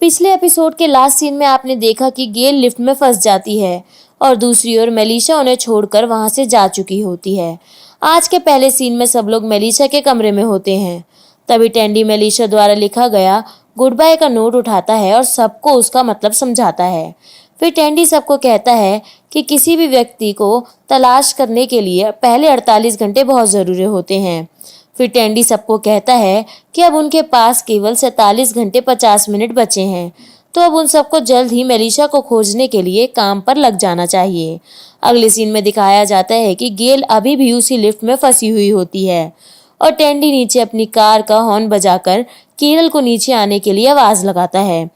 पिछले एपिसोड के last scene में आपने देखा कि गेल लिफ्ट में फंस जाती है और दूसरी ओर मेलिशा उन्हें छोड़कर वहां से जा चुकी होती है। आज के पहले सीन में सब लोग मेलिशा के कमरे में होते हैं। तभी टेंडी मेलिशा द्वारा लिखा गया गुड बाय का नोट उठाता है और सबको उसका मतलब समझाता है। फिर टेंडी सबको कहता है कि किसी भी व्यक्ति को तलाश करने के लिए पहले 48 घंटे बहुत ज़रूरी होते हैं। फिर टेंडी सबको कहता है कि अब उनके पास केवल 47 घंटे 50 मिनट बचे हैं, तो अब उन सबको जल्द ही मेलिशा को खोजने के लिए काम पर लग जाना चाहिए। अगले सीन में दिखाया जाता है कि गेल अभी भी उसी लिफ्ट में फंसी हुई होती है और टेंडी नीचे अपनी कार का हॉर्न बजाकर केरल को नीचे आने के लिए आवाज़ लगाता है।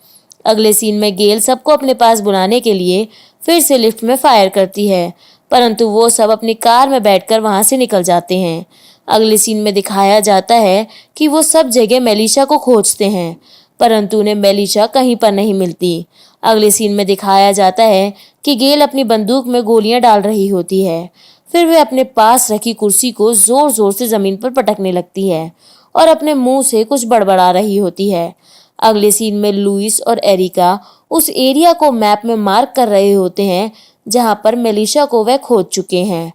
अगले सीन में गेल सबको अपने पास बुलाने के लिए फिर से लिफ्ट में फायर करती है, परंतु वो सब अपनी कार में बैठकर वहां से निकल जाते हैं। अगले सीन में दिखाया जाता है कि वो सब जगह मेलिशा को खोजते हैं, परंतु उन्हें मेलिशा कहीं पर नहीं मिलती। अगले सीन में दिखाया जाता है कि गेल अपनी बंदूक में गोलियां डाल रही होती है। फिर वे अपने पास रखी कुर्सी को जोर जोर से जमीन पर पटकने लगती है और अपने मुंह से कुछ बड़बड़ा रही होती है। अगले सीन में लुइस और एरिका उस एरिया को मैप में मार्क कर रहे होते हैं जहां पर मेलिशा को वह खोज चुके हैं।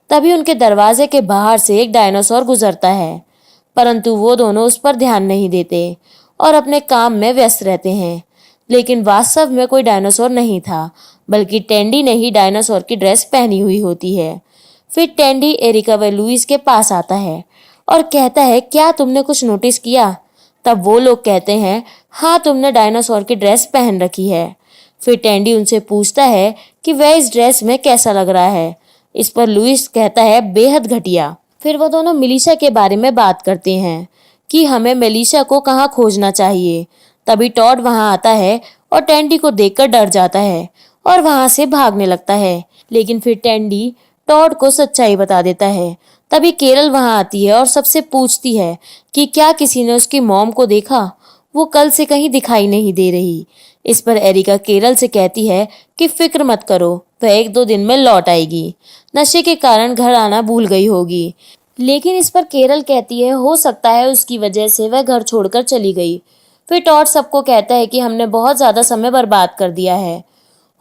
तभी उनके दरवाजे के बाहर से एक डायनासोर गुजरता है, परंतु वो दोनों उस पर ध्यान नहीं देते और अपने काम में व्यस्त रहते हैं। लेकिन वास्तव में कोई डायनासोर नहीं था, बल्कि टेंडी ने ही डायनासोर की ड्रेस पहनी हुई होती है। फिर टेंडी एरिका व लुइस के पास आता है और कहता है, क्या तुमने कुछ नोटिस किया? तब वो लोग कहते हैं, हाँ, तुमने डायनासोर की ड्रेस पहन रखी है। फिर टेंडी उनसे पूछता है कि वह इस ड्रेस में कैसा लग रहा है। इस पर लुइस कहता है, बेहद घटिया। फिर वो दोनों मेलिशा के बारे में बात करते हैं कि हमें मेलिशा को कहाँ खोजना चाहिए। तभी टॉड वहां आता है और टेंडी को देखकर डर जाता है और वहां से भागने लगता है। लेकिन फिर टेंडी टॉड को सच्चाई बता देता है। तभी केरल वहां आती है और सबसे पूछती है कि क्या किसी ने उसकी मॉम को देखा? वो कल से कहीं दिखाई नहीं दे रही। इस पर एरिका केरल से कहती है कि फिक्र मत करो, वह 1-2 दिन में लौट आएगी। नशे के कारण घर आना भूल गई होगी। लेकिन इस पर केरल कहती है, हो सकता है उसकी वजह से वह घर छोड़कर चली गई। फिर टॉड सबको कहता है कि हमने बहुत ज्यादा समय बर्बाद कर दिया है।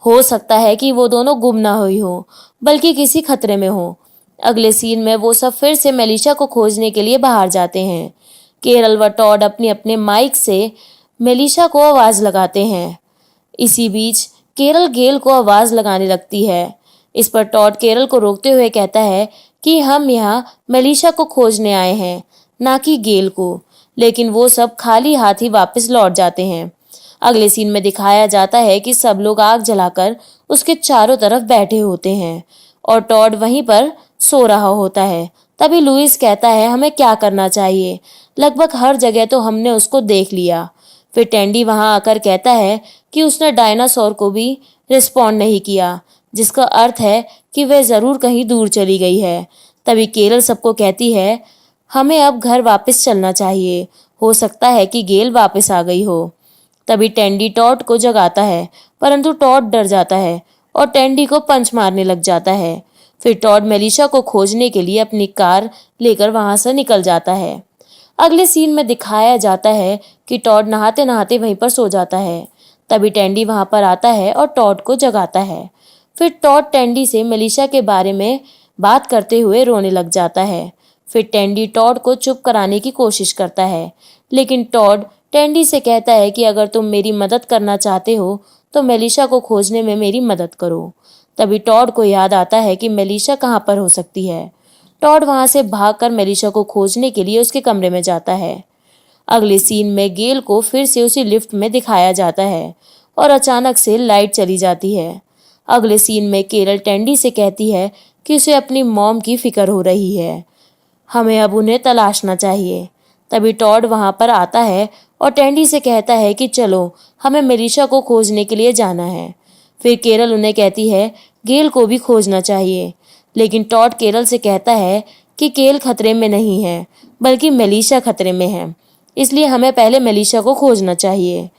हो सकता है कि वो दोनों गुम ना हुई हो, बल्कि किसी खतरे में हो। अगले सीन में वो सब फिर से मेलिशा को खोजने के लिए बाहर जाते हैं। केरल व टॉड अपने अपने माइक से मेलिशा को आवाज लगाते हैं। इसी बीच केरल गेल को आवाज लगाने लगती है। इस पर टॉड केरल को रोकते हुए कहता है कि हम यहाँ मेलिशा को खोजने आए हैं, ना कि गेल को। लेकिन वो सब खाली हाथ ही वापस लौट जाते हैं। अगले सीन में दिखाया जाता है कि सब लोग आग जलाकर उसके चारों तरफ बैठे होते हैं और टॉड वहीं पर सो रहा होता है। तभी लुइस कहता है, हमें क्या करना चाहिए? लगभग हर जगह तो हमने उसको देख लिया। फिर टेंडी वहां आकर कहता है कि उसने डायनासोर को भी रिस्पॉन्ड नहीं किया, जिसका अर्थ है कि वह जरूर कहीं दूर चली गई है। तभी केरल सबको कहती है, हमें अब घर वापस चलना चाहिए, हो सकता है कि गेल वापस आ गई हो। तभी टेंडी टॉड को जगाता है, परंतु टॉड डर जाता है और टेंडी को पंच मारने लग जाता है। फिर टॉड मेलिशा को खोजने के लिए अपनी कार लेकर वहां से निकल जाता है। अगले सीन में दिखाया जाता है कि टॉड नहाते नहाते वहीं पर सो जाता है। तभी टेंडी वहां पर आता है और टॉड को जगाता है। फिर टॉड टेंडी से मेलिशा के बारे में बात करते हुए रोने लग जाता है। फिर टेंडी टॉड को चुप कराने की कोशिश करता है, लेकिन टॉड टेंडी से कहता है कि अगर तुम मेरी मदद करना चाहते हो तो मेलिशा को खोजने में मेरी मदद करो। तभी टॉड को याद आता है कि मेलिशा कहाँ पर हो सकती है। टॉड वहां से भागकर मेलिशा को खोजने के लिए उसके कमरे में जाता है। अगले सीन में गेल को फिर से उसी लिफ्ट में दिखाया जाता है और अचानक से लाइट चली जाती है। अगले सीन में केरल टेंडी से कहती है कि उसे अपनी मॉम की फिक्र हो रही है, हमें अब उन्हें तलाशना चाहिए। तभी टॉड वहां पर आता है और टेंडी से कहता है कि चलो, हमें मेलिशा को खोजने के लिए जाना है। फिर केरल उन्हें कहती है गेल को भी खोजना चाहिए, लेकिन टॉड केरल से कहता है कि गेल खतरे में नहीं है, बल्कि मेलिशा खतरे में है, इसलिए हमें पहले मेलिशा को खोजना चाहिए।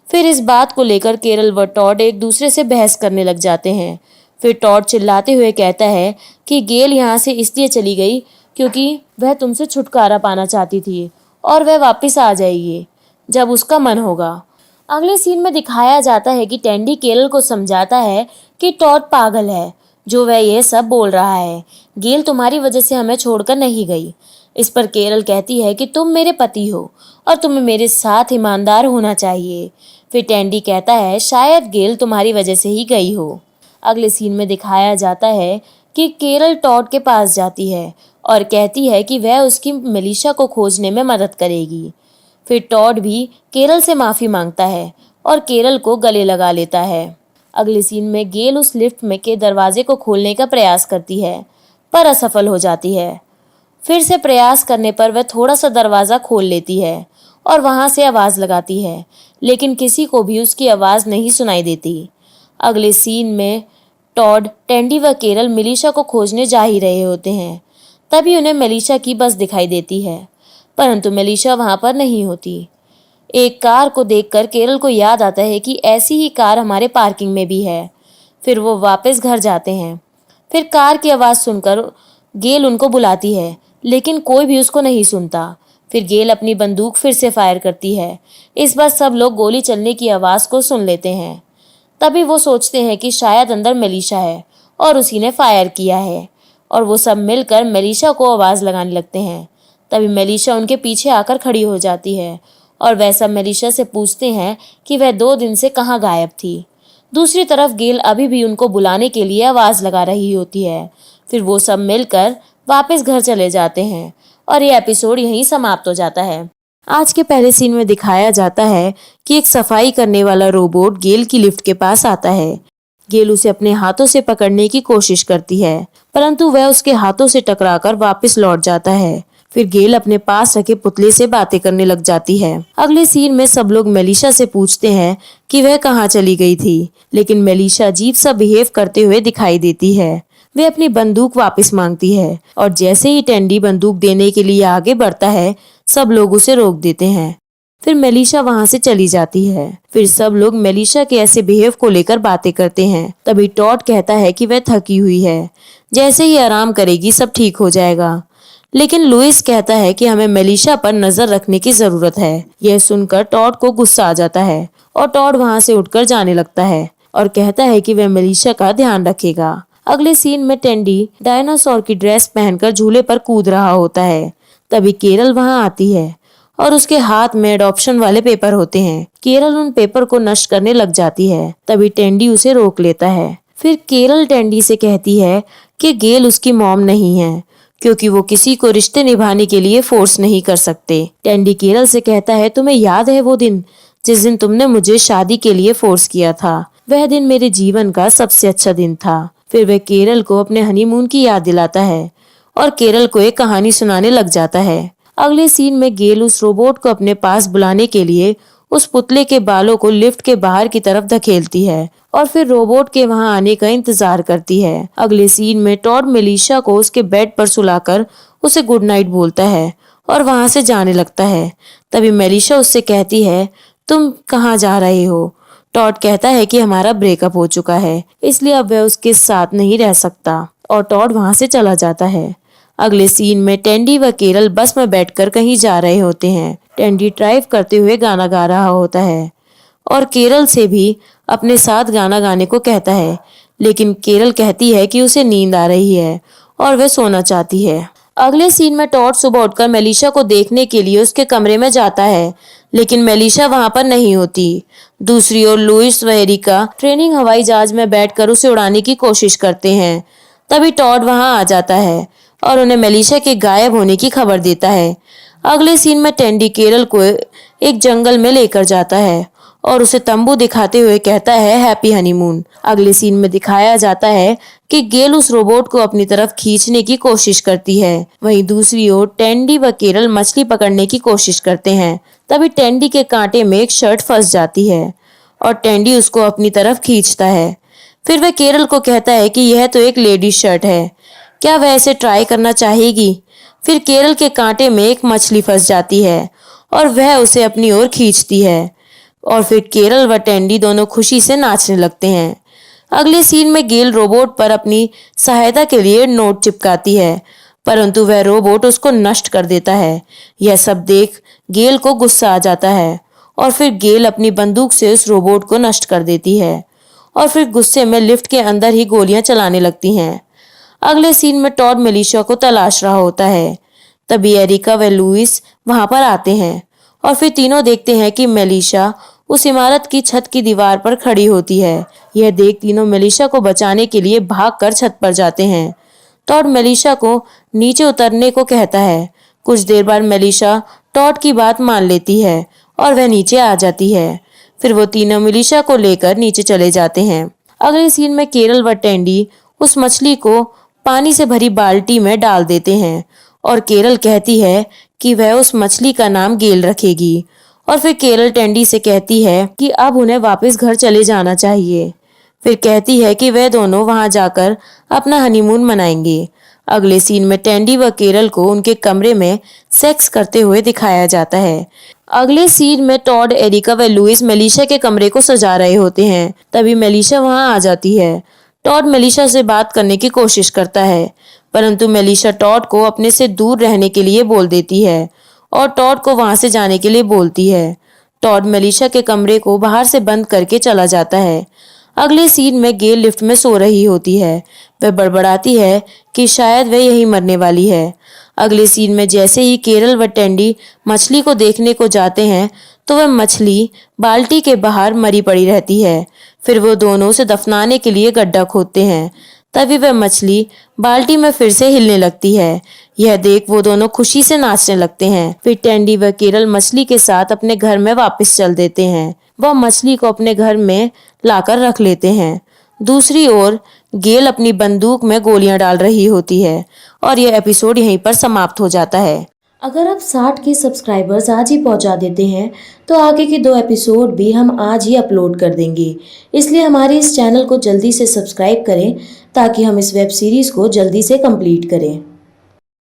फिर इस बात को लेकर केरल व टॉड एक दूसरे से बहस करने लग जाते हैं। फिर टॉड चिल्लाते हुए कहता है कि गेल यहाँ से इसलिए चली गई क्योंकि वह तुमसे छुटकारा पाना चाहती थी और वह वापस आ जाएगी जब उसका मन होगा। अगले सीन में दिखाया जाता है कि टेंडी केरल को समझाता है कि टॉड पागल है जो वह यह सब बोल रहा है। गेल तुम्हारी वजह से हमें छोड़कर नहीं गई। इस पर केरल कहती है कि तुम मेरे पति हो और तुम्हें मेरे साथ ईमानदार होना चाहिए। फिर टेंडी कहता है शायद गेल तुम्हारी वजह से ही गई हो। अगले सीन में दिखाया जाता है कि केरल टॉड के पास जाती है और कहती है कि वह उसकी मेलिशा को खोजने में मदद करेगी। फिर टॉड भी केरल से माफी मांगता है और केरल को गले लगा लेता है। अगले सीन में गेल उस लिफ्ट में के दरवाजे को खोलने का प्रयास करती है पर असफल हो जाती है। फिर से प्रयास करने पर वह थोड़ा सा दरवाजा खोल लेती है और वहां से आवाज लगाती है, लेकिन किसी को भी उसकी आवाज नहीं सुनाई देती। अगले सीन में टॉड, टेंडी व केरल मेलिशा को खोजने जा ही रहे होते हैं। तभी उन्हें मेलिशा की बस दिखाई देती है, परंतु मेलिशा वहां पर नहीं होती। एक कार को देखकर केरल को याद आता है कि ऐसी ही कार हमारे पार्किंग में भी है। फिर वो वापस घर जाते हैं। फिर कार की आवाज सुनकर गेल उनको बुलाती है, लेकिन कोई भी उसको नहीं सुनता। फिर गेल अपनी बंदूक फिर से फायर करती है। इस बार सब लोग गोली चलने की आवाज को सुन लेते हैं। तभी वो सोचते हैं कि शायद अंदर मेलिशा है और उसी ने फायर किया है, और वो सब मिलकर मेलिशा को आवाज लगाने लगते हैं। तभी मेलिशा उनके पीछे आकर खड़ी हो जाती है और वह सब मेलिशा से पूछते हैं कि वह 2 दिन से कहाँ गायब थी। दूसरी तरफ गेल अभी भी उनको बुलाने के लिए आवाज लगा रही होती है। फिर वो सब मिलकर वापस घर चले जाते हैं और ये एपिसोड यहीं समाप्त हो जाता है। आज के पहले सीन में दिखाया जाता है कि एक सफाई करने वाला रोबोट गेल की लिफ्ट के पास आता है। गेल उसे अपने हाथों से पकड़ने की कोशिश करती है, परंतु वह उसके हाथों से टकराकर वापस लौट जाता है। फिर गेल अपने पास रखे पुतले से बातें करने लग जाती है। अगले सीन में सब लोग मेलिशा से पूछते हैं कि वह कहाँ चली गई थी, लेकिन मेलिशा अजीब सा बिहेव करते हुए दिखाई देती है। वे अपनी बंदूक वापस मांगती है और जैसे ही टेंडी बंदूक देने के लिए आगे बढ़ता है, सब लोग उसे रोक देते हैं। फिर मेलिशा वहां से चली जाती है। फिर सब लोग मेलिशा के ऐसे बिहेव को लेकर बातें करते हैं। तभी टॉड कहता है कि वह थकी हुई है, जैसे ही आराम करेगी सब ठीक हो जाएगा। लेकिन लुइस कहता है कि हमें मेलिशा पर नजर रखने की जरूरत है। यह सुनकर टॉड को गुस्सा आ जाता है और टॉड वहां से उठकर जाने लगता है और कहता है कि वह मेलिशा का ध्यान रखेगा। अगले सीन में टेंडी डायनासोर की ड्रेस पहनकर झूले पर कूद रहा होता है। तभी केरल वहां आती है और उसके हाथ में एडॉप्शन वाले पेपर होते हैं। केरल उन पेपर को नष्ट करने लग जाती है। तभी टेंडी उसे रोक लेता है। फिर केरल टेंडी से कहती है कि गेल उसकी मॉम नहीं है, क्योंकि वो किसी को रिश्ते निभाने के लिए फोर्स नहीं कर सकते। टेंडी केरल से कहता है तुम्हें याद है वो दिन जिस दिन तुमने मुझे शादी के लिए फोर्स किया था? वह दिन मेरे जीवन का सबसे अच्छा दिन था। फिर वह केरल को अपने हनीमून की याद दिलाता है और केरल को एक कहानी सुनाने लग जाता है। अगले सीन में गेल उस रोबोट को अपने पास बुलाने के लिए उस पुतले के बालों को लिफ्ट के बाहर की तरफ धकेलती है और फिर रोबोट के वहां आने का इंतजार करती है। अगले सीन में टॉड मेलिशा को उसके बेड पर सुलाकर उसे गुड नाइट बोलता है और वहां से जाने लगता है। तभी मेलिशा उससे कहती है तुम कहाँ जा रहे हो? टॉड कहता है कि हमारा ब्रेकअप हो चुका है, इसलिए अब वह उसके साथ नहीं रह सकता, और टॉड वहां से चला जाता है। अगले सीन में टेंडी व केरल बस में बैठकर कहीं जा रहे होते हैं। टेंडी ड्राइव करते हुए गाना गा रहा होता है और केरल से भी अपने साथ गाना गाने को कहता है, लेकिन केरल कहती है कि उसे नींद आ रही है और वह सोना चाहती है। अगले सीन में टॉड सुबह उठकर मेलिशा को देखने के लिए उसके कमरे में जाता है, लेकिन मेलिशा वहां पर नहीं होती। दूसरी ओर लुइस व एरिका ट्रेनिंग हवाई जहाज में बैठकर उसे उड़ाने की कोशिश करते हैं। तभी टॉड वहां आ जाता है और उन्हें मेलिशा के गायब होने की खबर देता है। अगले सीन में टेंडी केरल को एक जंगल में लेकर जाता है और उसे तंबू दिखाते हुए कहता है हैप्पी हनीमून। अगले सीन में दिखाया जाता है कि गेल उस रोबोट को अपनी तरफ खींचने की कोशिश करती है। वहीं दूसरी ओर टेंडी व केरल मछली पकड़ने की कोशिश करते हैं। तभी टेंडी के कांटे में एक शर्ट फंस जाती है और टेंडी उसको अपनी तरफ खींचता है। फिर वह केरल को कहता है कि यह तो एक लेडी शर्ट है, क्या वह इसे ट्राई करना चाहेगी? फिर केरल के कांटे में एक मछली फंस जाती है और वह उसे अपनी ओर खींचती है और फिर केरल व टेंडी दोनों खुशी से नाचने लगते हैं। अगले सीन में गेल रोबोट पर अपनी सहायता के लिए नोट चिपकाती है, परंतु वह रोबोट उसको नष्ट कर देता है। यह सब देख गेल को गुस्सा आ जाता है और फिर गेल अपनी बंदूक से उस रोबोट को नष्ट कर देती है और फिर गुस्से में लिफ्ट के अंदर ही गोलियां चलाने लगती हैं। अगले सीन में टॉड मेलिशा को तलाश रहा होता है। तभी एरिका व लुइस वहां पर आते हैं और फिर तीनों देखते हैं कि मेलिशा उस इमारत की छत की दीवार पर खड़ी होती है। यह देख तीनों मेलिशा को बचाने के लिए भागकर छत पर जाते हैं। टॉड मेलिशा को नीचे उतरने को कहता है। कुछ देर बाद मेलिशा टॉड की बात मान लेती है और वह नीचे आ जाती है। फिर वो तीनों मेलिशा को लेकर नीचे चले जाते हैं। अगले सीन में केरल व टेंडी उस मछली को पानी से भरी बाल्टी में डाल देते हैं और केरल कहती है कि वह उस मछली का नाम गेल रखेगी। और फिर केरल टेंडी से कहती है कि अब उन्हें वापस घर चले जाना चाहिए। फिर कहती है कि वे दोनों वहां जाकर अपना हनीमून मनाएंगे। अगले सीन में टेंडी व केरल को उनके कमरे में सेक्स करते हुए दिखाया जाता है। अगले सीन में टॉड, एरिका व लुइस मेलिशा के कमरे को सजा रहे होते हैं। तभी मेलिशा वहां आ जाती है। टॉड मेलिशा से बात करने की कोशिश करता है, परंतु मेलिशा टॉड को अपने से दूर रहने के लिए बोल देती है और टॉड को वहां से जाने के लिए बोलती है। टॉड मेलिशा के कमरे को बाहर से बंद करके चला जाता है। अगले सीन में गेल लिफ्ट में सो रही होती है। वह बड़बड़ाती है कि शायद वह यहीं मरने वाली है। अगले सीन में जैसे ही केरल व टेंडी मछली को देखने को जाते हैं तो वह मछली बाल्टी के बाहर मरी पड़ी रहती है। फिर वो दोनों उसे दफनाने के लिए गड्ढा खोदते हैं। तभी वह मछली बाल्टी में फिर से हिलने लगती है। यह देख वो दोनों खुशी से नाचने लगते हैं। फिर टेंडी व केरल मछली के साथ अपने घर में वापस चल देते हैं। वह मछली को अपने घर में लाकर रख लेते हैं। दूसरी ओर गेल अपनी बंदूक में गोलियां डाल रही होती है और यह एपिसोड यहीं पर समाप्त हो जाता है। अगर आप 60 के सब्सक्राइबर्स आज ही पहुंचा देते हैं तो आगे के 2 एपिसोड भी हम आज ही अपलोड कर देंगे। इसलिए हमारे इस चैनल को जल्दी से सब्सक्राइब करें ताकि हम इस वेब सीरीज को जल्दी से कंप्लीट करें।